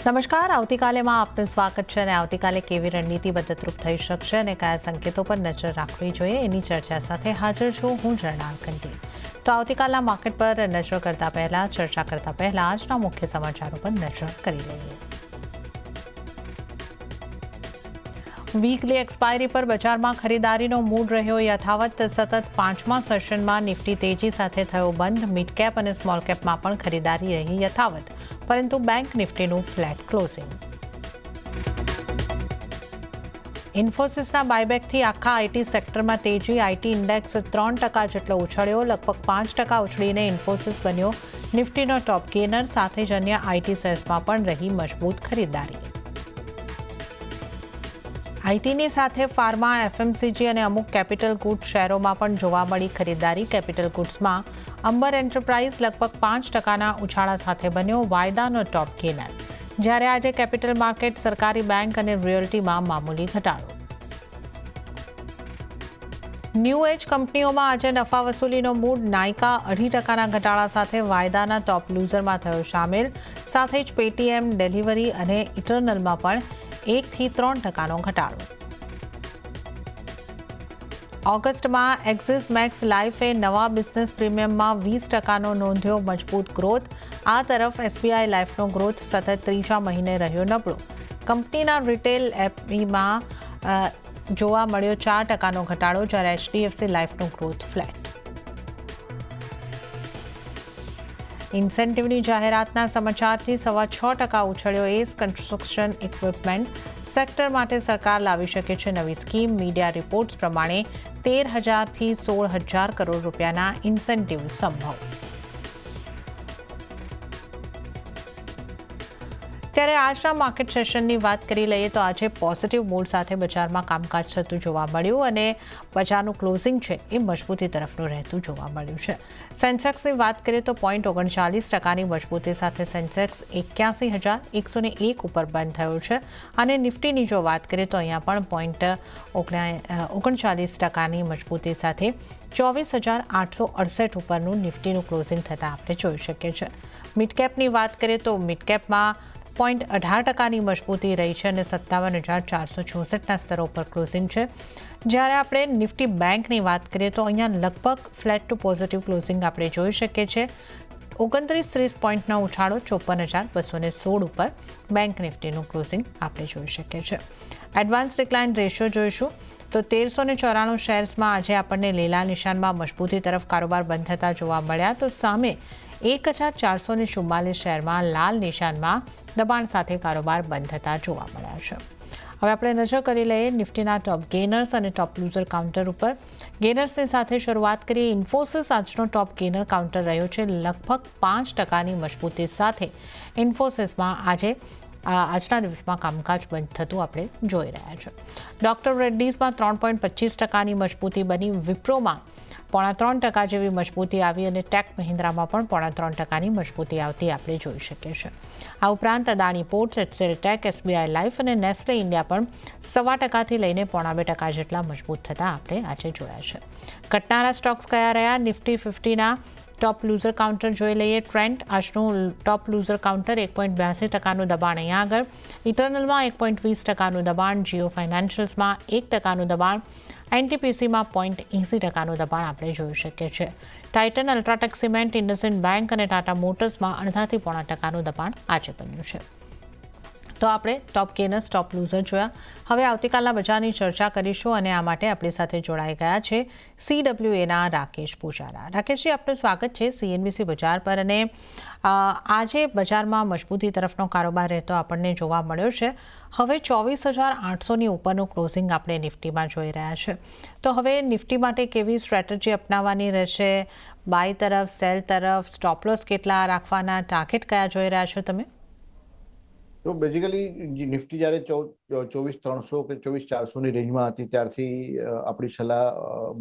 નમસ્કાર, આવતીકાલેમાં આપનું સ્વાગત છે અને આવતીકાલે કેવી રણનીતિ મદદરૂપ થઈ શકશે અને કયા સંકેતો પર નજર રાખવી જોઈએ એની ચર્ચા સાથે હાજર છું હું જર્નાલ કંટી. તો આવતીકાલના માર્કેટ પર નજર કરતા પહેલા ચર્ચા કરતા પહેલા આજના મુખ્ય સમાચારો પર નજર કરી લઈએ. વીકલી એક્સપાયરી પર બજારમાં ખરીદારીનો મૂડ રહ્યો યથાવત. સતત પાંચમા સેશનમાં નિફ્ટી તેજી સાથે થયો બંધ. મિડ કેપ અને સ્મોલ કેપમાં પણ ખરીદારી રહી યથાવત, પરંતુ બેંક નિફ્ટીનું ફ્લેટ ક્લોઝિંગ. ઇન્ફોસિસના બાયબેકથી આખા આઈટી સેક્ટરમાં તેજી. આઈટી ઇન્ડેક્સ 3% જેટલો ઉછળ્યો. લગભગ 5% ઉછળીને ઇન્ફોસિસ બન્યો નિફ્ટીનો ટોપ ગેનર. સાથે જ અન્ય આઈટી શેર્સમાં પણ રહી મજબૂત ખરીદારી. આઈટીની સાથે ફાર્મા, એફએમસીજી અને અમુક કેપિટલ ગુડ્સ શેરોમાં પણ જોવા મળી ખરીદારી. કેપિટલ ગુડ્સમાં અંબર એન્ટરપ્રાઇઝ લગભગ 5%ના ઉછાળા સાથે બન્યો વાયદાનો ટોપ ગેનર, જ્યારે આજે કેપિટલ માર્કેટ, સરકારી બેંક અને રિયલ્ટીમાં મામૂલી ઘટાડો. ન્યૂ એજ કંપનીઓમાં આજે નફા વસૂલીનો મૂડ. નાયકા 2.5%ના ઘટાડા સાથે વાયદાના ટોપ લૂઝરમાં થયો સામેલ. સાથે જ પેટીએમ, ડિલિવરી અને ઇટરનલમાં પણ 1 થી 3%નો ઘટાડો. ઓગસ્ટમાં એક્સિસ મેક્સ લાઇફે નવા બિઝનેસ પ્રીમિયમમાં 20%નો નોંધ્યો મજબૂત ગ્રોથ. આ તરફ એસબીઆઈ લાઇફનો ગ્રોથ સતત ત્રીજા મહિને રહ્યો નબળો. કંપનીના રિટેલ એપીમાં જોવા મળ્યો 4%નો ઘટાડો, જ્યારે એચડીએફસી લાઇફનો ગ્રોથ ફ્લેટ. ઇન્સેન્ટિવની જાહેરાતના સમાચારથી 6.25% ઉછળ્યો એસ કન્સ્ટ્રક્શન ઇક્વિપમેન્ટ સેક્ટર માટે સરકાર લાવી શકે છે નવી સ્કીમ. મીડિયા રિપોર્ટ્સ પ્રમાણે 13,000 થી 16,000 કરોડ રૂપિયાના ઇન્સેન્ટિવ સંભવ. ત્યારે આજના માર્કેટ સેશનની વાત કરી લઈએ તો આજે પોઝિટિવ મૂડ સાથે બજારમાં કામકાજ થતું જોવા મળ્યું અને બજારનું ક્લોઝિંગ છે એ મજબૂતી તરફનું રહેતું જોવા મળ્યું છે. સેન્સેક્સની વાત કરીએ તો 0.39%ની મજબૂતી સાથે સેન્સેક્સ 81,101 ઉપર બંધ થયો છે અને નિફ્ટીની જો વાત કરીએ તો અહીંયા પણ 0.39%ની મજબૂતી સાથે 24,868 ઉપરનું નિફ્ટીનું ક્લોઝિંગ થતાં આપણે જોઈ શકીએ છીએ. મિડકેપની વાત કરીએ તો મિડકેપમાં 0.18%ની મજબૂતી રહી છે અને 57,464ના સ્તરો પર ક્લોઝિંગ છે. જ્યારે આપણે નિફ્ટી બેંકની વાત કરીએ તો અહીંયા લગભગ ફ્લેટ ટુ પોઝિટિવ ક્લોઝિંગ આપણે જોઈ શકીએ છીએ. 29-30 પોઈન્ટનો ઉછાળો 54,216 ઉપર બેંક નિફ્ટીનું ક્લોઝિંગ આપણે જોઈ શકીએ છીએ. એડવાન્સ ડિક્લાઇન રેશિયો જોઈશું તો 1,394 શેર્સમાં આજે આપણને લીલા નિશાનમાં મજબૂતી તરફ કારોબાર બંધ થતા જોવા મળ્યા, તો સામે 1,444 શેરમાં લાલ નિશાનમાં દબાણ સાથે કારોબાર બંધ થતા જોવા મળ્યા છે. હવે આપણે નજર કરી લઈએ નિફ્ટીના ટોપ ગેનર્સ અને ટોપ લૂઝર કાઉન્ટર ઉપર. ગેનર્સની સાથે શરૂઆત કરીએ. ઇન્ફોસિસ આજનો ટોપ ગેનર કાઉન્ટર રહ્યો છે લગભગ 5%ની મજબૂતી સાથે. ઇન્ફોસિસમાં આજના દિવસમાં કામકાજ બંધ થતું આપણે જોઈ રહ્યા છે. ડોક્ટર રેડ્ડીઝમાં 3.25%ની મજબૂતી બની. વિપ્રોમાં 3.25% જેવી મજબૂતી આવી અને ટેક મહિન્દ્રામાં પણ 3.25%ની મજબૂતી આવતી આપણે જોઈ શકીએ છીએ. આ ઉપરાંત Adani ports, HCL tech, SBI life અને નેસ્લે ઇન્ડિયા પણ 0.25% લઈને 2.5% જેટલા મજબૂત થતા આપણે આજે જોયા છે. ઘટનારા સ્ટોક્સ કયા રહ્યા? નિફ્ટી 50ના ટોપ લૂઝર કાઉન્ટર જોઈ લઈએ. ટ્રેન્ટ આજનું ટોપ લૂઝર કાઉન્ટર 1.82%નું દબાણ અહીંયા આગળ. ઇટરનલમાં 1.20%નું દબાણ. જીઓ ફાઇનાન્શિયલ્સમાં 1%નું દબાણ. એનટીપીસીમાં 0.80%નું દબાણ આપણે જોઈ શકીએ છીએ. Titan, UltraTech cement, IndusInd bank અને ટાટા મોટર્સમાં 0.5% થી 0.5%નું દબાણ આજે બન્યું છે. તો આપણે ટોપ ગેનર્સ, ટોપ લૂઝર જોયા. હવે આવતીકાલના બજારની ચર્ચા કરીશું અને આ માટે આપણી સાથે જોડાઈ ગયા છે CWAના રાકેશ પૂજારા. રાકેશજી, આપનું સ્વાગત છે CNBC બજાર પર. અને આજે બજારમાં મજબૂતી તરફનો કારોબાર રહેતો આપણને જોવા મળ્યો છે. હવે 24,800ની ઉપરનું ક્લોઝિંગ આપણે નિફ્ટીમાં જોઈ રહ્યા છે. તો હવે નિફ્ટી માટે કેવી સ્ટ્રેટેજી અપનાવવાની રહેશે? બાય તરફ, સેલ તરફ, સ્ટોપ લોસ કેટલા રાખવાના, ટાર્ગેટ કયા જોઈ રહ્યા છો તમે? તો બેઝિકલી નિફ્ટી જ્યારે 24,300 કે 24,400ની રેન્જમાં હતી ત્યારથી આપણી સલાહ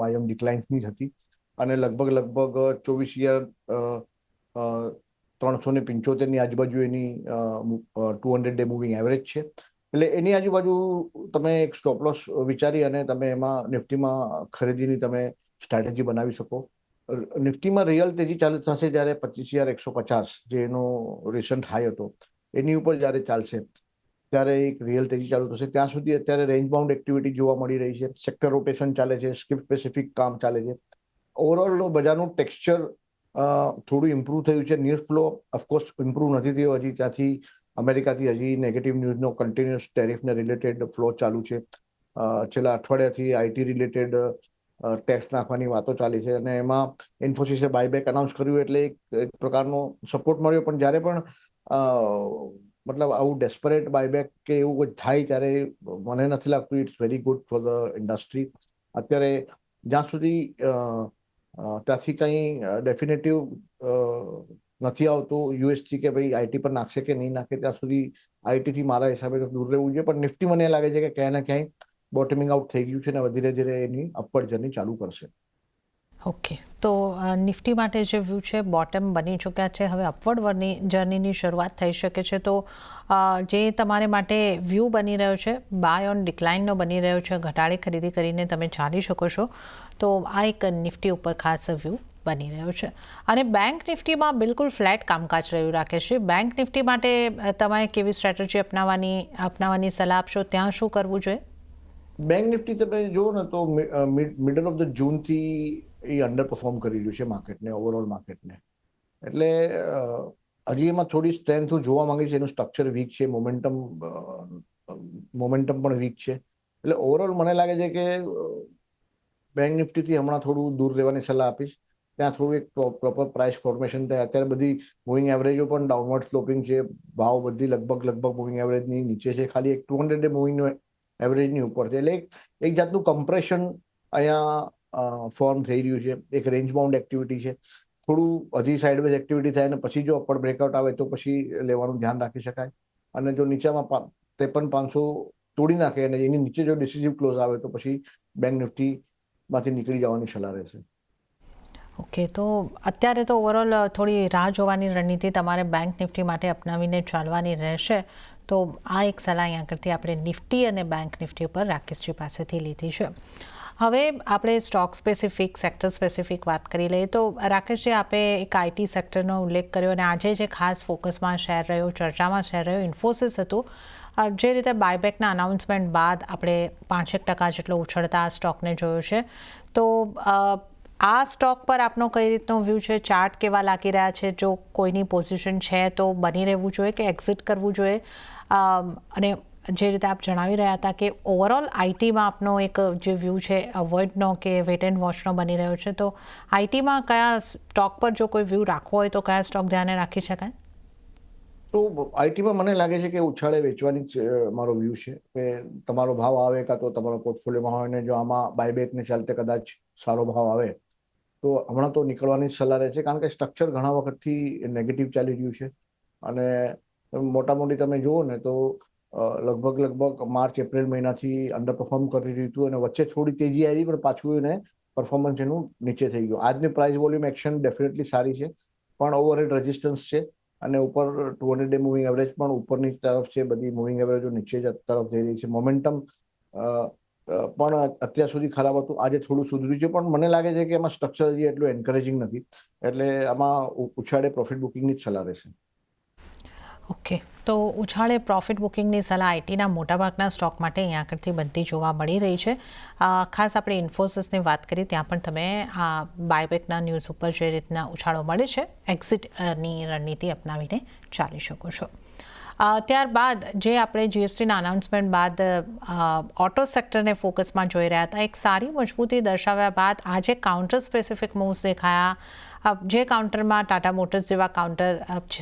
બાયમ ડિક્લાઇન્સની જ હતી અને લગભગ 24,375ની આજુબાજુ એની 200 ડે મૂવિંગ એવરેજ છે. એટલે એની આજુબાજુ તમે એક સ્ટોપ લોસ વિચારી અને તમે એમાં નિફ્ટીમાં ખરીદીની તમે સ્ટ્રેટેજી બનાવી શકો. નિફ્ટીમાં રિયલ તેજી ચાલુ થશે જ્યારે 25,150 જે એનો રિસન્ટ હાઈ હતો એની ઉપર જ્યારે ચાલશે ત્યારે એક રિયલ તેજી ચાલુ થશે. ત્યાં સુધી અત્યારે રેન્જ બાઉન્ડ એક્ટિવિટી જોવા મળી રહી છે, સેક્ટર રોટેશન ચાલે છે, સ્કીપ સ્પેસિફિક કામ ચાલે છે. ઓવરઓલ બજારનું ટેક્સચર થોડું ઇમ્પ્રૂવ થયું છે. ન્યૂઝ ફ્લો ઓફકોર્સ ઇમ્પ્રૂવ નથી થયો હજી. ત્યાંથી અમેરિકાથી હજી નેગેટિવ ન્યૂઝનો કન્ટિન્યુઅસ ટેરિફને રિલેટેડ ફ્લો ચાલુ છે. છેલ્લા અઠવાડિયાથી આઈટી રિલેટેડ ટેક્સ નાખવાની વાતો ચાલી છે અને એમાં ઇન્ફોસિસે બાયબેક અનાઉન્સ કર્યું એટલે એક પ્રકારનો સપોર્ટ મળ્યો. પણ જ્યારે પણ મતલબ આવું ડેસ્પરેટ બાયબેક કે એવું કંઈ થાય ત્યારે મને નથી લાગતું it's very good for the industry. અત્યારે જ્યાં સુધી ત્યાંથી કંઈ ડેફિનેટિવ નથી આવતું યુએસથી કે ભાઈ આઈટી પર નાખશે કે નહીં નાખે, ત્યાં સુધી આઈટીથી મારા હિસાબે તો દૂર રહેવું જોઈએ. પણ નિફ્ટી મને લાગે છે કે ક્યાંય ને ક્યાંય બોટમિંગ આઉટ થઈ ગયું છે ને ધીરે ધીરે એની અપવર્ડ જર્ની ચાલુ કરશે. ઓકે, તો નિફ્ટી માટે જે વ્યૂ છે બોટમ બની ચૂક્યા છે, હવે અપવર્ડ જર્નીની શરૂઆત થઈ શકે છે. તો જે તમારે માટે વ્યૂ બની રહ્યો છે બાય ઓન ડિક્લાઇનનો બની રહ્યો છે, ઘટાડી ખરીદી કરીને તમે ચાલી શકો છો. તો આ એક નિફ્ટી ઉપર ખાસ વ્યૂ બની રહ્યો છે. અને બેંક નિફ્ટીમાં બિલકુલ ફ્લેટ કામકાજ રહ્યું રાખે છે. બેંક નિફ્ટી માટે તમારે કેવી સ્ટ્રેટેજી અપનાવવાની સલાહ આપશો? ત્યાં શું કરવું જોઈએ? બેંક નિફ્ટી તમે જુઓ ને તો મિડલ ઓફ ધ જૂનથી એ અંડર પરફોર્મ કરી રહ્યું છે માર્કેટને, ઓવરઓલ માર્કેટને. એટલે હજી એમાં થોડી સ્ટ્રેન્થ જોવા માંગી છે. એનું સ્ટ્રક્ચર વીક છે, મોમેન્ટમ પણ વીક છે. એટલે ઓવરઓલ મને લાગે છે કે બેંક નિફ્ટીથી હમણાં થોડું દૂર રહેવાની સલાહ આપીશ. ત્યાં થોડું એક પ્રોપર પ્રાઇસ ફોર્મેશન થાય. અત્યારે બધી મૂવિંગ એવરેજો પણ ડાઉનવર્ડ સ્લોપિંગ છે. ભાવ બધી લગભગ મૂવિંગ એવરેજની નીચે છે. ખાલી એક 200 ડે મૂવિંગ એવરેજની ઉપર છે. એટલે એક જાતનું કમ્પ્રેશન અહીંયા ફોર્મ થઈ રહ્યું છે. એક રેન્જ બાઉન્ડ એક્ટિવિટી છે. થોડું હજી સાઇડવેઝ એક્ટિવિટી થાય અને પછી જો અપર બ્રેકઆઉટ આવે તો પછી લેવાનું ધ્યાન રાખી શકાય. અને જો નીચામાં 53,500 તોડી નાખે અને એની નીચે જો ડિસિઝિવ ક્લોઝ આવે તો પછી બેંક નિફ્ટીમાંથી નીકળી જવાની સલાહ રહેશે. ઓકે, તો અત્યારે તો ઓવરઓલ થોડી રાહ જોવાની રણનીતિ તમારે બેંક નિફ્ટી માટે અપનાવીને ચાલવાની રહેશે. તો આ એક સલાહ અહીંયા કરતી આપણે નિફ્ટી અને બેંક નિફ્ટી ઉપર રાકેશજી પાસેથી લીધી છે. હવે આપણે સ્ટોક સ્પેસિફિક, સેક્ટર સ્પેસિફિક વાત કરી લઈએ. તો રાકેશજી, આપે એક આઈટી સેક્ટરનો ઉલ્લેખ કર્યો અને આજે જે ખાસ ફોકસમાં શેર રહ્યો, ચર્ચામાં શેર રહ્યો, ઇન્ફોસિસ હતું. જે રીતે બાયબેકના અનાઉન્સમેન્ટ બાદ આપણે 5% જેટલો ઉછળતા આ સ્ટોકને જોયો છે. તો આ સ્ટોક પર આપનો કઈ રીતનો વ્યૂ છે? ચાર્ટ કેવા લાગી રહ્યા છે? જો કોઈની પોઝિશન છે તો બની રહેવું જોઈએ કે એક્ઝિટ કરવું જોઈએ? અને જે રીતે આપ જણાવી રહ્યા હતા કે ઓવરઓલ આઈટીમાં આપનો એક જે વ્યૂ છે અવોઇડનો કે વેટ એન્ડ વોચનો બની રહ્યો છે, તો આઈટીમાં કયા સ્ટોક પર જો કોઈ વ્યૂ રાખવો હોય તો કયા સ્ટોક ધ્યાને રાખી શકાય? તો આઈટીમાં મને લાગે છે કે ઉછાળે વેચવાની જ મારો વ્યૂ છે કે તમારો ભાવ આવે કાં તો તમારો પોર્ટફોલિયોમાં હોય ને જો આમાં બાયબેકને ચાલતે કદાચ સારો ભાવ આવે તો હમણાં તો નીકળવાની જ સલાહ રહે છે. કારણ કે સ્ટ્રક્ચર ઘણા વખતથી નેગેટિવ ચાલી રહ્યું છે અને મોટા મોટી તમે જુઓ ને તો લગભગ માર્ચ એપ્રિલ મહિનાથી અંડર પરફોર્મ કરી રહ્યું હતું અને વચ્ચે થોડી તેજી આવી પણ પાછું એને પરફોર્મન્સ એનું નીચે થઈ ગયું. આજની પ્રાઇસ વોલ્યુમ એક્શન ડેફિનેટલી સારી છે પણ ઓવરહેડ રેઝિસ્ટન્સ છે અને ઉપર 200 ડે મૂવિંગ એવરેજ પણ ઉપરની તરફ છે. બધી મૂવિંગ એવરેજો નીચે તરફ જઈ રહી છે. મોમેન્ટમ પણ અત્યાર સુધી ખરાબ હતું, આજે થોડું સુધર્યું છે. પણ મને લાગે છે કે એમાં સ્ટ્રક્ચર હજી એટલું એન્કરેજિંગ નથી. એટલે આમાં ઉછાળે પ્રોફિટ બુકિંગની જ સલાહ રહેશે. ઓકે, તો ઉછાળે પ્રોફિટ બુકિંગની સલાહ આઈટીના મોટાભાગના સ્ટોક માટે અહીંયા આગળથી બનતી જોવા મળી રહી છે. ખાસ આપણે ઇન્ફોસિસની વાત કરી, ત્યાં પણ તમે આ બાયબેકના ન્યૂઝ ઉપર જે રીતના ઉછાળો મળે છે, એક્ઝિટની રણનીતિ અપનાવીને ચાલી શકો છો. ત્યારબાદ જે આપણે જીએસટીના અનાઉન્સમેન્ટ બાદ ઓટો સેક્ટરને ફોકસમાં જોઈ રહ્યા હતા, એક સારી મજબૂતી દર્શાવ્યા બાદ આજે કાઉન્ટર સ્પેસિફિક મૂવ્સ દેખાયા. જે કાઉન્ટરમાં ટાટા મોટર્સ જેવા કાઉન્ટર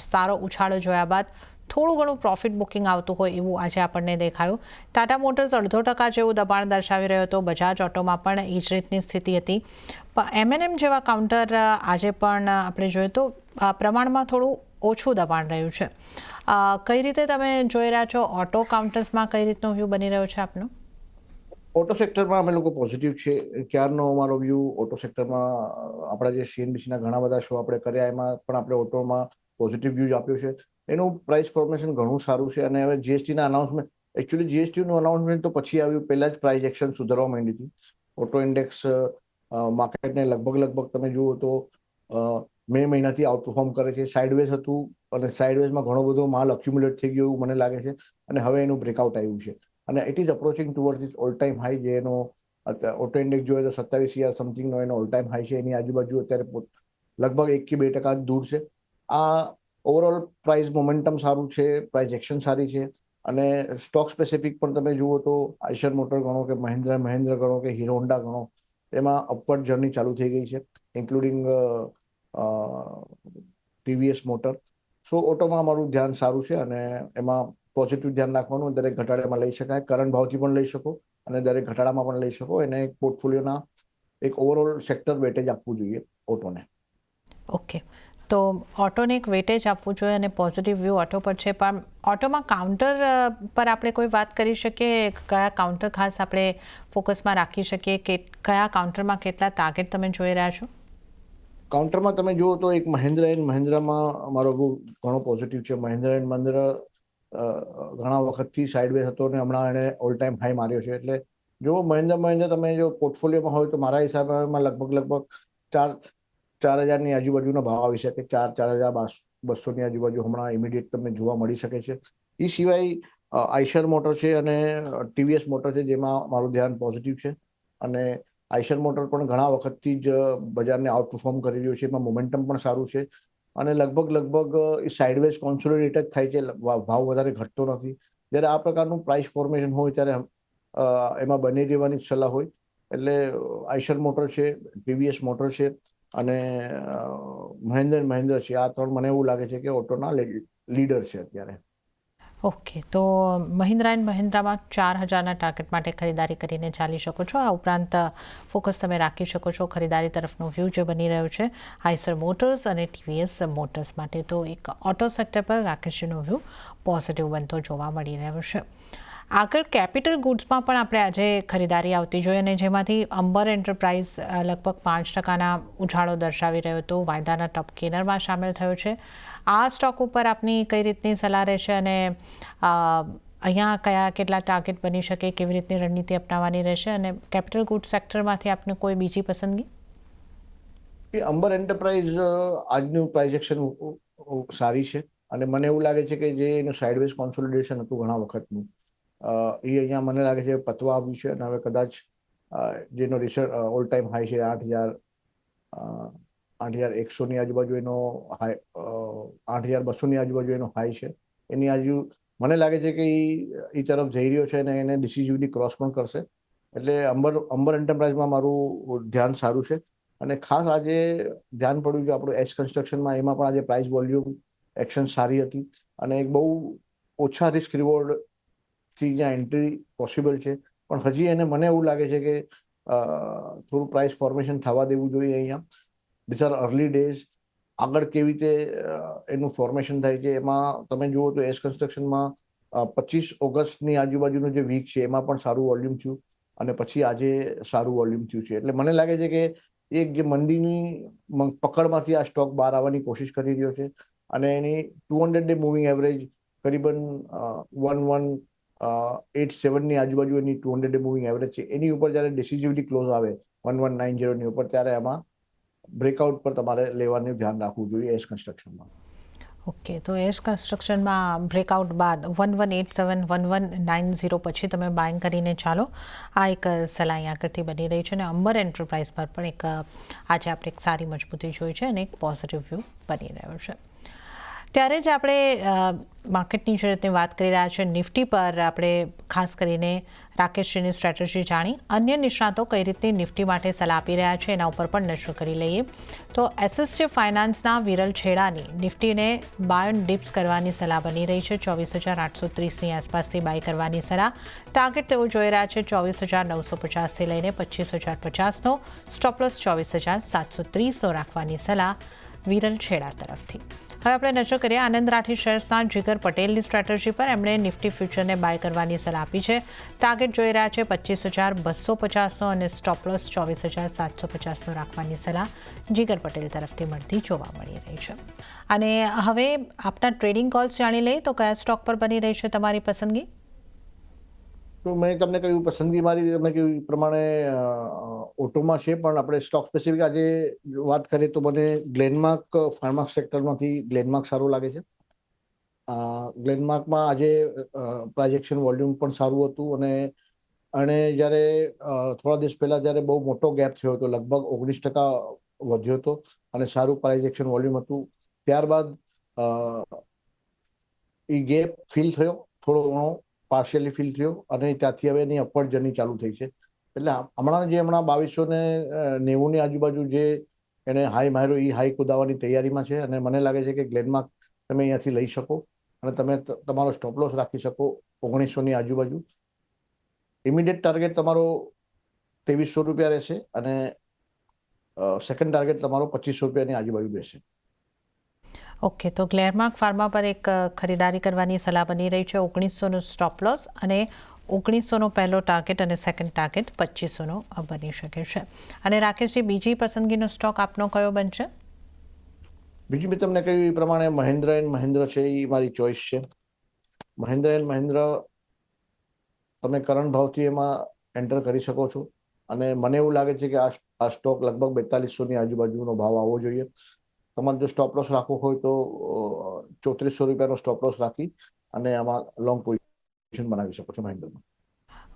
સારો ઉછાળો જોયા બાદ થોડું ઘણું પ્રોફિટ બુકિંગ આવતું હોય એવું આજે આપણને દેખાયું. ટાટા મોટર્સ 0.5% જેવું દબાણ દર્શાવી રહ્યો હતો. બજાજ ઓટોમાં પણ એ જ રીતની સ્થિતિ હતી. એમએનએમ જેવા કાઉન્ટર આજે પણ આપણે જોઈએ તો પ્રમાણમાં થોડું ઓછું દબાણ રહ્યું છે. કઈ રીતે તમે જોઈ રહ્યા છો? ઓટો કાઉન્ટર્સમાં કઈ રીતનો વ્યૂ બની રહ્યો છે આપનો? ઓટો સેક્ટરમાં અમે લોકો પોઝિટિવ છે. ક્યારનો અમારો વ્યૂ ઓટો સેક્ટરમાં આપણા જે સીએનબીસીના ઘણા બધા શો આપણે કર્યા એમાં પણ આપણે ઓટોમાં પોઝિટિવ વ્યૂ આપ્યો છે. એનું પ્રાઇસ ફોર્મેશન ઘણું સારું છે અને હવે જીએસટીના અનાઉન્સમેન્ટ, એકચ્યુઅલી જીએસટીનું અનાઉન્સમેન્ટ તો પછી આવ્યું, પહેલાં જ પ્રાઇસ એક્શન સુધારવા માંડી હતી. ઓટો ઇન્ડેક્સ માર્કેટને લગભગ તમે જુઓ તો મે મહિનાથી આઉટ પરફોર્મ કરે છે. સાઇડવેઝ હતું અને સાઇડવેઝમાં ઘણો બધો માલ અક્યુમ્યુલેટ થઈ ગયો એવું મને લાગે છે અને હવે એનું બ્રેકઆઉટ આવ્યું છે અને it is approaching towards its all time high. જે એનો ઓટો ઇન્ડેક્સ જોઈએ તો 27,000 સમથિંગનો એનો ઓલ ટાઈમ હાઈ છે. એની આજુબાજુ અત્યારે લગભગ 1 કે 2% દૂર છે. આ ઓવરઓલ પ્રાઇસ મોમેન્ટમ સારું છે, પ્રાઇસ એક્શન સારી છે અને સ્ટોક સ્પેસિફિક પણ તમે જુઓ તો આઈશર મોટર ગણો કે મહિન્દ્રા ગણો કે હીરો હોન્ડા ગણો, એમાં અપવર્ડ જર્ની ચાલુ થઈ ગઈ છે, ઇન્ક્લુડિંગ ટીવીએસ મોટર. સો ઓટોમાં મારું ધ્યાન સારું છે અને એમાં પોઝિટિવ ધ્યાન રાખવાનું. દરેક ઘટાડામાં લઈ શકાય, કરંટ ભાવથી પણ લઈ શકો અને દરેક ઘટાડામાં પણ લઈ શકો. એને એક પોર્ટફોલિયોના એક ઓવરઓલ સેક્ટર વેટેજ આપવું જોઈએ ઓટોને. ઓકે, તો ઓટોને એક વેટેજ આપવું જોઈએ અને પોઝિટિવ વ્યૂ ઓટો પર છે. પણ ઓટોમાં કાઉન્ટર પર આપણે કોઈ વાત કરી શકીએ? કયા કાઉન્ટર ખાસ આપણે ફોકસમાં રાખી શકીએ કે કયા કાઉન્ટરમાં કેટલા ટાર્ગેટ તમે જોઈ રહ્યા છો? કાઉન્ટરમાં તમે જુઓ તો એક મહિન્દ્રામાં મારો ઘણો પોઝિટિવ છે. મહિન્દ્રા ઘણા વખતથી સાઇડવેઝ હતો અને હમણાં એને ઓલ ટાઈમ હાઈ માર્યો છે. એટલે જો મહિન્દ્રા તમે જો પોર્ટફોલિયોમાં હોય તો મારા હિસાબમાં લગભગ 4,000ની આજુબાજુનો ભાવ આવી શકે. 4,200ની આજુબાજુ હમણાં ઇમિડિયેટ તમને જોવા મળી શકે છે. એ સિવાય આઈશર મોટર છે અને ટીવીએસ મોટર છે, જેમાં મારું ધ્યાન પોઝિટિવ છે અને આઈશર મોટર પણ ઘણા વખતથી જ બજારને આઉટ પરફોર્મ કરી રહ્યું છે. એમાં મોમેન્ટમ પણ સારું છે અને લગભગ એ સાઇડવેઝ કોન્સોલિડેટ જ થાય છે, ભાવ વધારે ઘટતો નથી. જ્યારે આ પ્રકારનું પ્રાઇસ ફોર્મેશન હોય ત્યારે એમાં બની રહેવાની જ સલાહ હોય. એટલે આઈશર મોટર છે, ટીવીએસ મોટર છે અને મહિન્દ્રા છે. આ ત્રણ મને એવું લાગે છે કે ઓટોના લીડર છે અત્યારે. ઓકે, તો મહિન્દ્રામાં 4,000ના ટાર્ગેટ માટે ખરીદારી કરીને ચાલી શકો છો. આ ઉપરાંત ફોકસ તમે રાખી શકો છો ખરીદારી તરફનો વ્યૂ જે બની રહ્યો છે આઈશર મોટર્સ અને ટીવીએસ મોટર્સ માટે. તો એક ઓટો સેક્ટર પર રાકેશજીનો વ્યૂ પોઝિટિવ બનતો જોવા મળી રહ્યો છે. આગળ કેપિટલ ગુડ્સમાં પણ આપણે આજે ખરીદારી આવતી જોઈએ અને જેમાંથી અંબર એન્ટરપ્રાઇઝ લગભગ 5%ના ઉછાળો દર્શાવી રહ્યો હતો, વાયદાના ટોપ ગેનરમાં સામેલ થયો છે. આ સ્ટોક ઉપર આપની કઈ રીતની સલાહ રહેશે અને અહીંયા કેટલા ટાર્ગેટ બની શકે, કેવી રીતની રણનીતિ અપનાવવાની રહેશે અને કેપિટલ ગુડ્સ સેક્ટરમાંથી આપને કોઈ બીજી પસંદગી? અંબર એન્ટરપ્રાઇઝ આજનું પ્રાઇઝ એક્શન સારી છે અને મને એવું લાગે છે કે જે એનું સાઇડવેઝ કોન્સોલિડેશન હતું ઘણા વખતનું, એ અહીંયા મને લાગે છે પતવા આવ્યું છે અને હવે કદાચ જેનો ઓલ ટાઈમ હાઈ છે 8,100ની આજુબાજુ એનો હાઈ, 8,200ની આજુબાજુ એનો હાઈ છે. એની મને લાગે છે કે એ તરફ જઈ રહ્યો છે અને એને ડિસિઝિવલી ક્રોસ પણ કરશે. એટલે અંબર એન્ટરપ્રાઇઝમાં મારું ધ્યાન સારું છે અને ખાસ આજે ધ્યાન પડ્યું કે આપણું એસ કન્સ્ટ્રક્શનમાં, એમાં પણ આજે પ્રાઇસ વોલ્યુમ એક્શન સારી હતી અને એક બહુ ઓછા રિસ્ક રિવોર્ડથી જ્યાં એન્ટ્રી પોસિબલ છે. પણ હજી મને એવું લાગે છે કે થોડું પ્રાઇસ ફોર્મેશન થવા દેવું જોઈએ અહીંયા. These are early days. આગળ કેવી રીતે એનું ફોર્મેશન થાય છે એમાં તમે જુઓ તો એસ કન્સ્ટ્રક્શનમાં 25 ઓગસ્ટની આજુબાજુનું જે વીક છે એમાં પણ સારું વોલ્યુમ થયું અને પછી આજે સારું વોલ્યુમ થયું છે. એટલે મને લાગે છે કે એક જે મંદીની પકડમાંથી આ સ્ટોક બહાર આવવાની કોશિશ કરી રહ્યો છે અને એની 200 ડે મૂવિંગ એવરેજ કરીબન 1187ની આજુબાજુ એની 200 ડે મૂવિંગ એવરેજ છે. એની ઉપર જ્યારે ડિસિઝિવલી ક્લોઝ આવે 1190ની ઉપર, ત્યારે એમાં બ્રેકઆઉટ પર તમારે લેવાનું ધ્યાન રાખવું જોઈએ એસ કન્સ્ટ્રક્શનમાં. ઓકે, તો એસ કન્સ્ટ્રક્શનમાં બ્રેકઆઉટ બાદ 1187, 1190 પછી તમે બાઇંગ કરીને ચાલો, આ એક સલાહ અહીં આગળથી બની રહી છે અને અંબર એન્ટરપ્રાઇઝ પર પણ આજે આપણે એક સારી મજબૂતી જોઈ છે અને એક પોઝિટિવ વ્યૂ બની રહ્યો છે. ત્યારે જ આપણે માર્કેટની જે રીતે વાત કરી રહ્યા છે, નિફ્ટી પર આપણે ખાસ કરીને રાકેશજીની સ્ટ્રેટેજી જાણી, અન્ય નિષ્ણાતો કઈ રીતે નિફ્ટી માટે સલાહ આપી રહ્યા છે એના ઉપર પણ નજર કરી લઈએ. તો એસએસજી ફાઇનાન્સના વિરલ છેડાની નિફ્ટીને બાય ઓન ડિપ્સ કરવાની સલાહ બની રહી છે. 24,830ની આસપાસથી બાય કરવાની સલાહ. ટાર્ગેટ તેઓ જોઈ રહ્યા છે 24,950થી લઈને 25,050નો. સ્ટોપલોસ 24,730નો રાખવાની સલાહ વિરલ છેડા તરફથી. હવે આપણે નજર કરીએ આનંદ રાઠી શેર્સના જીગર પટેલની સ્ટ્રેટેજી પર. એમણે નિફ્ટી ફ્યુચરને બાય કરવાની સલાહ આપી છે. ટાર્ગેટ જોઈ રહ્યા છે 25,250નો અને સ્ટોપલોસ 24,750નો રાખવાની સલાહ જીગર પટેલ તરફથી મળતી જોવા મળી રહી છે. અને હવે આપના ટ્રેડિંગ કોલ્સ જાણી લઈએ તો કયા સ્ટોક પર બની રહી છે તમારી પસંદગી? તો મેં તમને કહ્યું પસંદગી મારી તમે કહ્યું એ પ્રમાણે ઓટોમાં છે, પણ આપણે સ્ટોક સ્પેસિફિક આજે વાત કરીએ તો મને ગ્લેનમાર્ક ફાર્મા સેક્ટરમાંથી ગ્લેનમાર્ક સારું લાગે છે. ગ્લેનમાર્કમાં આજે પ્રાઇઝેક્શન વોલ્યુમ પણ સારું હતું અને જ્યારે થોડા દિવસ પહેલા જ્યારે બહુ મોટો ગેપ થયો હતો, લગભગ 19% વધ્યો હતો અને સારું પ્રાઇઝેક્શન વોલ્યુમ હતું. ત્યારબાદ એ ગેપ ફિલ થયો, થોડો ઘણો પાર્શિયલી ફિલ થયો અને ત્યાંથી હવે એની અપવર્ડ જર્ની ચાલુ થઈ છે. એટલે હમણાં 2290 ની આજુબાજુ જે એને હાઈ માર્યો એ હાઈ કુદાવાની તૈયારીમાં છે અને મને લાગે છે કે ગ્લેનમાર્ક તમે અહીંયાથી લઈ શકો અને તમે તમારો સ્ટોપ લોસ રાખી શકો 1900 ની આજુબાજુ. ઇમિડિયેટ ટાર્ગેટ તમારો 2300 રૂપિયા રહેશે અને સેકન્ડ ટાર્ગેટ તમારો 2500 રૂપિયાની આજુબાજુ રહેશે. ઓકે, તો ગ્લેનમાર્ક ફાર્મા પર એક ખરીદારી કરવાની સલાહ બની રહી છે. 1900નો સ્ટોપ લોસ અને 1900નો પહેલો ટાર્ગેટ અને સેકન્ડ ટાર્ગેટ 2500નો બની શકે છે. અને રાકેશજી, બીજી પસંદગીનો સ્ટોક આપનો કયો બનશે? બીજું મેં તમને કહ્યું એ પ્રમાણે મહિન્દ્ર એન્ડ મહિન્દ્ર છે, એ મારી ચોઈસ છે. મહિન્દ્ર એન્ડ મહિન્દ્ર તમે કરંટ ભાવથી એમાં એન્ટર કરી શકો છો અને મને એવું લાગે છે કે આ સ્ટોક લગભગ 4200 ની આજુબાજુનો ભાવ આવવો જોઈએ. તમારે જો સ્ટોપ લોસ રાખવો હોય તો 3400 રૂપિયાનો સ્ટોપ લોસ રાખી અને આમાં લોંગ પોઝિશન બનાવી શકો છો મહિન્દ્રમાં.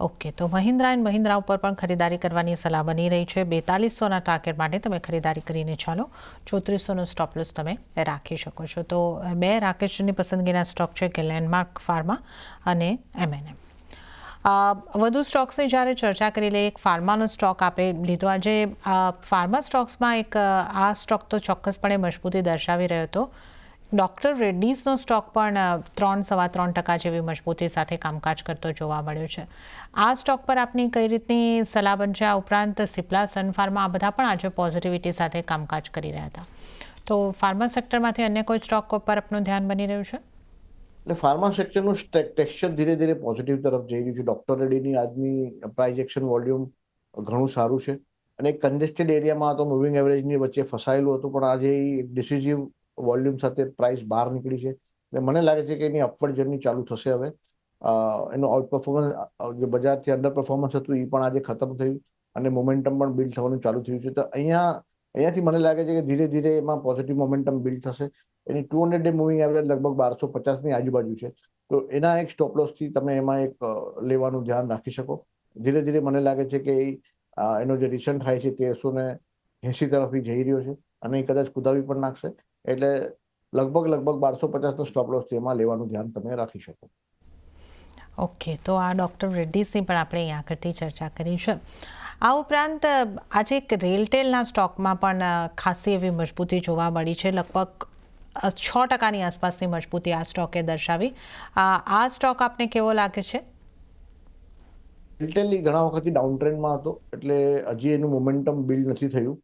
ઓકે, તો મહિન્દ્રા એન્ડ મહિન્દ્રા ઉપર પણ ખરીદારી કરવાની સલાહ બની રહી છે. 4200ના ટાર્ગેટ માટે તમે ખરીદારી કરીને ચાલો, 3400નો સ્ટોપ લોસ તમે રાખી શકો છો. તો બે રાકેશની પસંદગીના સ્ટોક છે, ગ્લેનમાર્ક ફાર્મા અને M&M. વધુ સ્ટોક્સની જ્યારે ચર્ચા કરી લઈએ, એક ફાર્માનો સ્ટોક આપે લીધો. આજે ફાર્મા સ્ટોક્સમાં એક આ સ્ટોક તો ચોક્કસપણે મજબૂતી દર્શાવી રહ્યો હતો. ડૉક્ટર રેડ્ડીઝનો સ્ટોક પણ 3-3.25% જેવી મજબૂતી સાથે કામકાજ કરતો જોવા મળ્યો છે. આ સ્ટોક પર આપની કઈ રીતની સલાહ બનશે? આ ઉપરાંત સિપ્લા, સન ફાર્મા આ બધા પણ આજે પોઝિટિવિટી સાથે કામકાજ કરી રહ્યા હતા. તો ફાર્મા સેક્ટરમાંથી અન્ય કોઈ સ્ટોક પર આપનું ધ્યાન બની રહ્યું છે? એટલે ફાર્મા સેક્ટરનું ટેક્સચર ધીરે ધીરે પોઝિટિવ તરફ જઈ રહ્યું છે. ડોક્ટર રેડ્ડીની આજની પ્રાઇઝેક્શન વોલ્યુમ ઘણું સારું છે અને એક કન્જેસ્ટેડ એરિયામાં તો મૂવિંગ એવરેજની વચ્ચે ફસાયેલું હતું, પણ આજે એક ડિસિઝિવ વોલ્યુમ સાથે પ્રાઇસ બહાર નીકળી છે. એટલે મને લાગે છે કે એની અપવર્ડ જર્ની ચાલુ થશે હવે. એનું આઉટ પરફોર્મન્સ, જે બજારથી અંડર પરફોર્મન્સ હતું એ પણ આજે ખતમ થયું અને મોમેન્ટમ પણ બિલ્ડ થવાનું ચાલુ થયું છે. તો અહીંયાથી મને લાગે છે કે ધીરે ધીરે એમાં પોઝિટિવ મોમેન્ટમ બિલ્ડ થશે. એની 200 ડે મૂવિંગ એવરેજ લગભગ 1250 ની આજુબાજુ છે. તો એના એક સ્ટોપ લોસથી તમે એમાં એક લેવાનું ધ્યાન રાખી શકો. ધીરે ધીરે મને લાગે છે કે એનો જે રિસન્ટ હાઈ છે 1380 તરફથી જઈ રહ્યો છે અને એ કદાચ કુદાવી પણ નાખશે. એટલે લગભગ 1250નો સ્ટોપ લોસથી એમાં લેવાનું ધ્યાન તમે રાખી શકો. ઓકે, તો આ ડૉક્ટર રેડ્ડીઝની પણ આપણે અહીં આગળથી ચર્ચા કરી છે. આ ઉપરાંત આજે એક રેલટેલના સ્ટોકમાં પણ ખાસી એવી મજબૂતી જોવા મળી છે. લગભગ 6%ની આસપાસની મજબૂતી આ સ્ટોકે દર્શાવી. આ સ્ટોક આપને કેવો લાગે છે? રિટેલની ઘણા વખતથી ડાઉન ટ્રેન્ડમાં હતો, એટલે હજી એનું મોમેન્ટમ બિલ્ડ નથી થયું.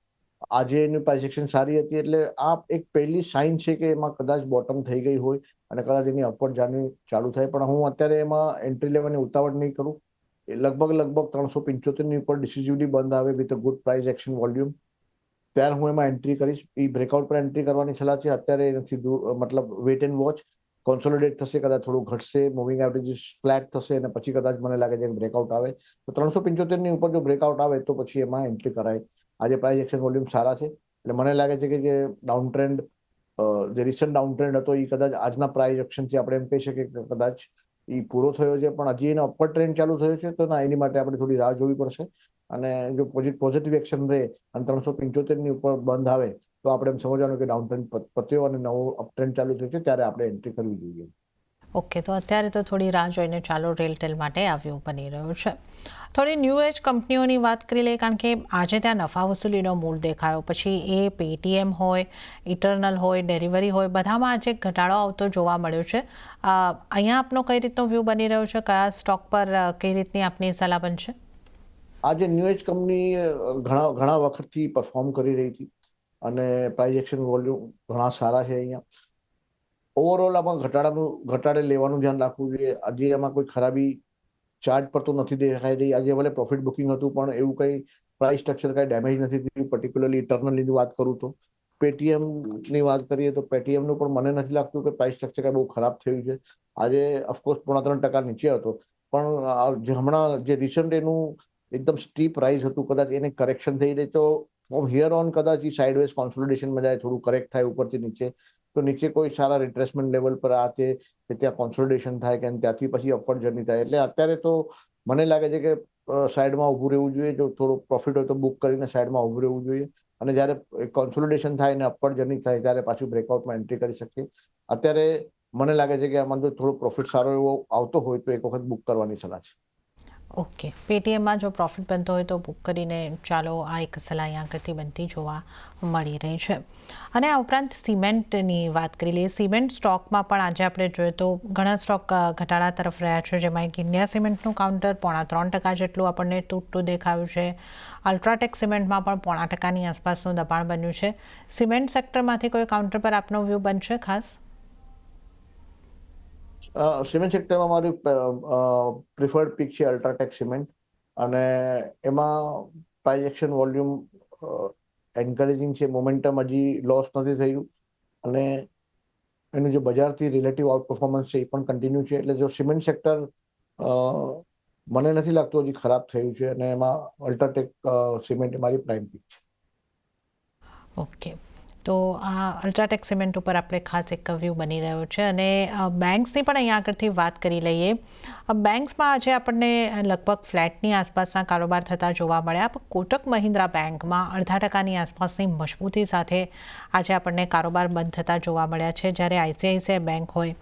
આજે એની પ્રાઇઝેક્શન સારી હતી, એટલે આ એક પહેલી સાઇન છે કે એમાં કદાચ બોટમ થઈ ગઈ હોય અને કદાચ એની અપવર્ડ જર્ની ચાલુ થાય. પણ હું અત્યારે એમાં એન્ટ્રી લેવાની ઉતાવળ નહીં કરું. એ લગભગ 375ની ઉપર ડિસિઝિવલી બંધ આવે with a good price action volume, ત્યારે હું એમાં એન્ટ્રી કરીશ. એ બ્રેકઆઉટ પર એન્ટ્રી કરવાની સલાહ છે. અત્યારે નથી, મતલબ વેટ એન્ડ વોચ. કોન્સોલિડેટ થશે, કદાચ થોડું ઘટશે, મૂવિંગ એવરેજીસ ફ્લેટ થશે અને પછી કદાચ મને લાગે છે કે બ્રેકઆઉટ આવે. તો 375ની ઉપર જો બ્રેકઆઉટ આવે તો પછી એમાં એન્ટ્રી કરાય. આજે પ્રાઇઝ એક્શન વોલ્યુમ સારા છે, એટલે મને લાગે છે કે જે ડાઉન ટ્રેન્ડ, જે રિસન્ટ ડાઉન ટ્રેન્ડ હતો એ કદાચ આજના પ્રાઇઝ એક્શનથી આપણે એમ કહી શકીએ કે કદાચ એ પૂરો થયો છે. પણ હજી એનો અપર ટ્રેન્ડ ચાલુ થયો છે, તો ના, એની માટે આપણે થોડી રાહ જોવી પડશે. અને જો પોઝિટિવ એક્શન રહે અને 375ની ઉપર બંધ આવે તો આપણે એમ સમજવાનું કે ડાઉન ટ્રેન્ડ પત્યો અને નવો અપ ટ્રેન્ડ ચાલુ થયો છે, ત્યારે આપણે એન્ટ્રી કરવી જોઈએ. ઓકે, તો અત્યારે તો થોડી રાહ જોઈને ચાલો રેલટેલ માટે આવ્યો બની રહ્યો છે. થોડી ન્યૂ એજ કંપનીઓની વાત કરી લઈએ, કારણ કે આજે ત્યાં નફા વસૂલીનો મૂળ દેખાયો. પછી એ પેટીએમ હોય, ઇટરનલ હોય, ડેલિવરી હોય, બધામાં આજે ઘટાડો આવતો જોવા મળ્યો છે. અહીંયા આપનો કઈ રીતનો વ્યૂ બની રહ્યો છે? કયા સ્ટોક પર કઈ રીતની આપની સલાહ બનશે? આજે ન્યૂ એજ કંપની ઘણા વખતથી પરફોર્મ કરી રહી હતી અને પ્રાઇઝ એક્શન વોલ્યુમ ઘણા સારા છે. અહીંયા ઓવરઓલ આમાં ઘટાડે લેવાનું ધ્યાન રાખવું જોઈએ. આજે એમાં કોઈ ખરાબી ચાર્ટ પર તો નથી દેખાઈ રહી. આજે ભલે પ્રોફિટ બુકિંગ હતું, પણ એવું કંઈ પ્રાઇસ સ્ટ્રક્ચર કાંઈ ડેમેજ નથી થયું. પર્ટિક્યુલરલી ઇટરનલની વાત કરું તો પેટીએમની વાત કરીએ તો પેટીએમનું પણ મને નથી લાગતું કે પ્રાઇસ સ્ટ્રક્ચર કાંઈ બહુ ખરાબ થયું છે. આજે ઓફકોર્સ 3.5% નીચે હતો, પણ જે હમણાં જે રિસન્ટ એનું એકદમ સ્ટીપ રાઇઝ હતું, કદાચ એને કરેક્શન થઈ રહી તો ફ્રોમ હિયર ઓન કદાચ એ સાઇડવેઝ કોન્સોલિડેશનમાં જાય, થોડું કરેક્ટ થાય ઉપરથી નીચે, તો નીચે કોઈ સારા રિટ્રેસમેન્ટ લેવલ પર આ તે ત્યાં કોન્સોલિડેશન થાય કે ત્યાંથી પછી અપવર્ડ જર્ની થાય. એટલે અત્યારે તો મને લાગે છે કે સાઈડમાં ઊભું રહેવું જોઈએ. જો થોડો પ્રોફિટ હોય તો બુક કરીને સાઈડમાં ઊભું રહેવું જોઈએ, અને જ્યારે કોન્સોલિડેશન થાય ને અપવર્ડ જર્ની થાય ત્યારે પાછું બ્રેકઆઉટમાં એન્ટ્રી કરી શકીએ. અત્યારે મને લાગે છે કે આમાં જો થોડો પ્રોફિટ સારો એવો આવતો હોય તો એક વખત બુક કરવાની સલાહ છે. ઓકે, પેટીએમમાં જો પ્રોફિટ બનતો હોય તો બુક કરીને ચાલો, આ એક સલાહ અહીંયા આગળથી બનતી જોવા મળી રહી છે. અને આ ઉપરાંત સિમેન્ટની વાત કરી લઈએ. સિમેન્ટ સ્ટોકમાં પણ આજે આપણે જોઈએ તો ઘણા સ્ટોક ઘટાડા તરફ રહ્યા છે, જેમાં એક ઇન્ડિયા સિમેન્ટનું કાઉન્ટર 3.5% જેટલું આપણને તૂટતું દેખાયું છે. અલ્ટ્રાટેક સિમેન્ટમાં પણ 0.5% આસપાસનું દબાણ બન્યું છે. સિમેન્ટ સેક્ટરમાંથી કોઈ કાઉન્ટર પર આપનો વ્યૂ બનશે ખાસ? સિમેન્ટ સેક્ટરમાં મારી પ્રિફર્ડ પિક છે અલ્ટ્રાટેક સિમેન્ટ, અને એમાં પ્રાઇસ એક્શન વોલ્યુમ એન્કરેજિંગ છે. મોમેન્ટમ હજી લોસ નથી થયું, અને એનું જે બજારથી રિલેટિવ આઉટ પરફોર્મન્સ છે એ પણ કન્ટિન્યુ છે. એટલે જો સિમેન્ટ સેક્ટર મને નથી લાગતું હજી ખરાબ થયું છે, અને એમાં અલ્ટ્રાટેક સિમેન્ટ મારી પ્રાઇમ પિક છે. ઓકે, તો આ અલ્ટ્રાટેક સિમેન્ટ ઉપર આપણે ખાસ એક વ્યૂ બની રહ્યો છે. અને બેંક્સની પણ અહીંયા આગળથી વાત કરી લઈએ. બેંક્સમાં આજે આપણને લગભગ ફ્લેટની આસપાસના કારોબાર થતા જોવા મળ્યા. કોટક મહિન્દ્રા બેંકમાં 0.5% આસપાસની મજબૂતી સાથે આજે આપણને કારોબાર બંધ થતા જોવા મળ્યા છે. જ્યારે આઈસીઆઈસીઆઈ બેંક હોય,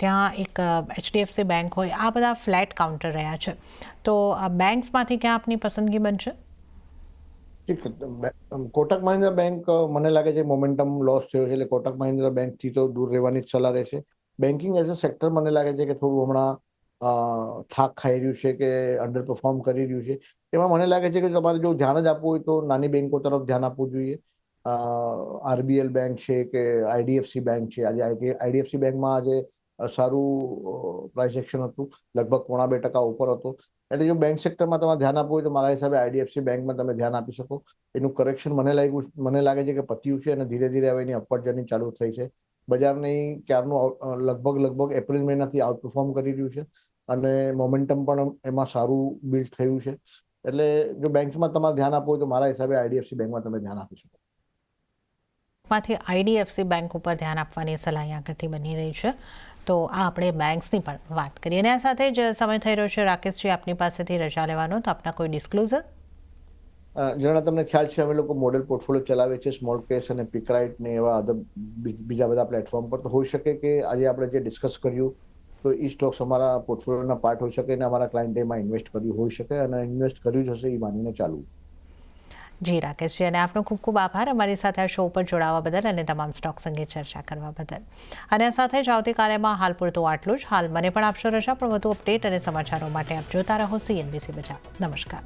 ત્યાં એક HDFC બેંક હોય, આ બધા ફ્લેટ કાઉન્ટર રહ્યા છે. તો બેંક્સમાંથી ક્યાં આપની પસંદગી બનશે? કોટક મહિન્દ્રા બેંક મને લાગે છે મોમેન્ટમ લોસ થયો છે, એટલે કોટક મહિન્દ્રા બેંકથી તો દૂર રહેવાની જ સલાહ રહેશે. બેન્કિંગ એઝ અ સેક્ટર મને લાગે છે કે થોડું હમણાં થાક ખાઈ રહ્યું છે, કે અંડર પરફોર્મ કરી રહ્યું છે. એમાં મને લાગે છે કે તમારે જો ધ્યાન જ આપવું હોય તો નાની બેંકો તરફ ધ્યાન આપવું જોઈએ. RBL બેંક છે કે IDFC બેંક છે. આજે IDFC બેંકમાં આજે સારું પ્રાઇસ એક્શન હતું, લગભગ 0.5% ઉપર હતો. એટલે જો બેંક સેક્ટરમાં તમારે ધ્યાન આપવું હોય તો મારા હિસાબે IDFC બેંકમાં તમે ધ્યાન આપી શકો. એનું કરેક્શન મને લાગે છે કે પત્યું છે, અને ધીરે ધીરે હવે એની અપવર્ડ જર્ની ચાલુ થઈ છે. બજારની ક્યારનું લગભગ એપ્રિલ મહિનાથી આઉટ પરફોર્મ કરી રહ્યું છે, અને મોમેન્ટમ પણ એમાં સારું બિલ્ડ થયું છે. એટલે જો બેંક્સમાં તમારે ધ્યાન આપવું હોય તો મારા હિસાબે IDFC બેંકમાં તમે ધ્યાન આપી શકો. માંથી IDFC બેંક ઉપર ધ્યાન આપવાની સલાહ અહીંયા આગળથી બની રહી છે. તો આ આપણે બેંક્સની પણ વાત કરીએ. અને આ સાથે જ સમય થઈ રહ્યો છે રાકેશજી આપની પાસેથી રજા લેવાનો, તો આપના કોઈ ડિસ્ક્લોઝર? જેના તમને ખ્યાલ છે અમે લોકો મોડેલ પોર્ટફોલિયો ચલાવે છે, સ્મોલ કેસ અને પિકરાઇટ ને એવા બીજા બધા પ્લેટફોર્મ પર. તો હોઈ શકે કે આજે આપણે જે ડિસ્કસ કર્યું તો એ સ્ટોક્સ અમારા પોર્ટફોલિયોના પાર્ટ હોઈ શકે, અને અમારા ક્લાયન્ટે એમાં ઇન્વેસ્ટ કર્યું હોઈ શકે, અને ઇન્વેસ્ટ કર્યું જ હશે એ માનીને ચાલુ. જી રાકેશજી, અને આપનો ખૂબ ખૂબ આભાર અમારી સાથે આ શો પર જોડાવા બદલ અને તમામ સ્ટોક્સ અંગે ચર્ચા કરવા બદલ. અને સાથે જ આવતીકાલેમાં હાલ પૂરતું આટલું જ. હાલ મને પણ આપશો રજા, પણ વધુ અપડેટ અને સમાચારો માટે આપ જોતા રહો CNBC બજાર. નમસ્કાર.